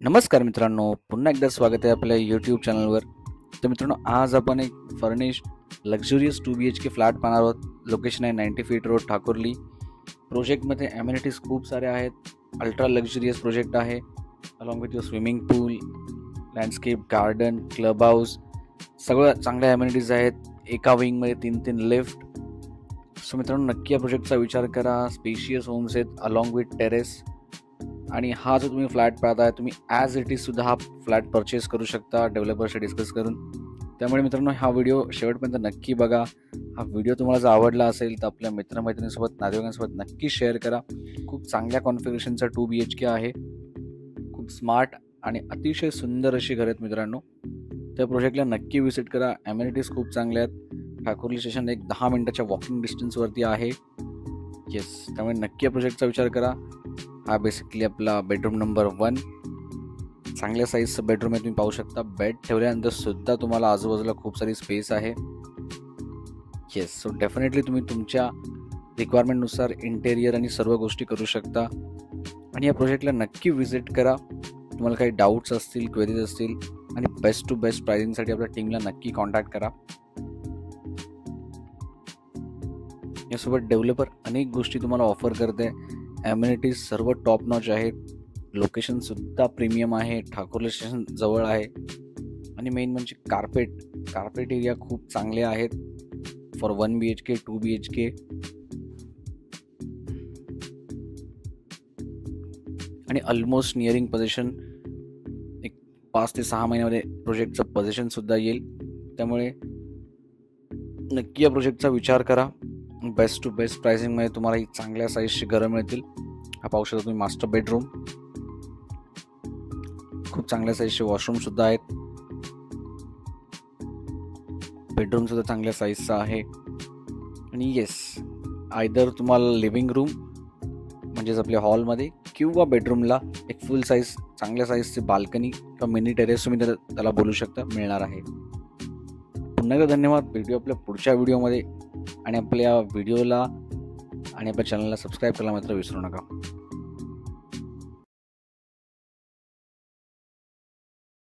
नमस्कार मित्रांनो, पुन्हा एकदा स्वागत आहे आपल्या यूट्यूब चॅनलवर. तर मित्रांनो, आज आपण एक फर्निश लक्झुरियस 2BHK फ्लॅट पाहणार आहोत. लोकेशन आहे 90 फीट रोड, ठाकुर्ली. प्रोजेक्टमध्ये ॲम्युनिटीज खूप सारे आहेत. अल्ट्रा लक्झुरियस प्रोजेक्ट आहे. Along with your swimming pool, landscape garden, club house, सगळं चांगल्या ॲम्युनिटीज आहेत. एका विंगमध्ये 3 लिफ्ट. सो मित्रांनो, नक्की या प्रोजेक्टचा विचार करा. स्पेशियस होम्स आहेत अलॉंग विथ टेरेस. आणि हा जो तुम्ही फ्लॅट पाहताय, तुम्ही ॲज इट इज सुद्धा हा फ्लॅट परचेस करू शकता डेव्हलपरशी डिस्कस करून. त्यामुळे मित्रांनो, हा व्हिडिओ शेवटपर्यंत नक्की बघा. हा व्हिडिओ तुम्हाला जर आवडला असेल तर आपल्या मित्रमैत्रिणींसोबत, नातेवाईकांसोबत नक्की शेअर करा. खूप चांगल्या कॉन्फिगरेशनचा 2BHK आहे. खूप स्मार्ट आणि अतिशय सुंदर अशी घर आहेत मित्रांनो. त्या प्रोजेक्टला नक्की व्हिजिट करा. ॲम्युनिटीज खूप चांगल्या आहेत. ठाकुर्ली स्टेशन एक 10 मिनिटाच्या वॉकिंग डिस्टन्सवरती आहे. येस, त्यामुळे नक्की या प्रोजेक्टचा विचार करा. हा बेसिकली आपला बेडरूम नंबर 1. चांगल्या साईजचं बेडरूम आहे, तुम्ही पाहू शकता. बेड ठेवल्यानंतर सुद्धा तुम्हाला आजूबाजूला खूप सारी स्पेस आहे. येस, सो डेफिनेटली तुम्ही तुमच्या रिक्वायरमेंटनुसार इंटेरियर आणि सर्व गोष्टी करू शकता. आणि या प्रोजेक्टला नक्की व्हिजिट करा. तुम्हाला काही डाऊट्स असतील, क्वेरीज असतील, आणि बेस्ट टू बेस्ट प्राइसिंगसाठी आपल्या टीमला नक्की कॉन्टॅक्ट करा. यासोबत डेव्हलपर अनेक गोष्टी तुम्हाला ऑफर करते. ॲम्युनिटीज सर्व टॉप नॉच आहेत. लोकेशनसुद्धा प्रीमियम आहे. ठाकुर्ली स्टेशन जवळ आहे. आणि मेन म्हणजे कार्पेट एरिया खूप चांगले आहेत फॉर 1BHK 2BHK. आणि ऑलमोस्ट नियरिंग पोझिशन, एक 5 ते 6 महिन्यामध्ये प्रोजेक्टचं पोझिशनसुद्धा येईल. त्यामुळे नक्की या प्रोजेक्टचा विचार करा. बेस्ट टू बेस्ट प्राइसिंगमध्ये तुम्हाला ही चांगल्या साईजची घरं मिळतील. हा पाहू शकता तुम्ही मास्टर बेडरूम. खूप चांगल्या साईजचे वॉशरूमसुद्धा आहेत. बेडरूमसुद्धा चांगल्या साईजचा आहे. आणि येस, आयदर तुम्हाला लिव्हिंग रूम म्हणजेच आपल्या हॉलमध्ये किंवा बेडरूमला एक फुल साईज चांगल्या साईजची बाल्कनी किंवा मिनी टेरेस तुम्ही त्याला बोलू शकता, मिळणार आहे. पुन्हा एकदा धन्यवाद. भेटूया आपल्या पुढच्या व्हिडिओमध्ये. आणि आपल्या व्हिडिओला आणि आपल्या चॅनलला सबस्क्राईब करायला मात्र विसरू नका.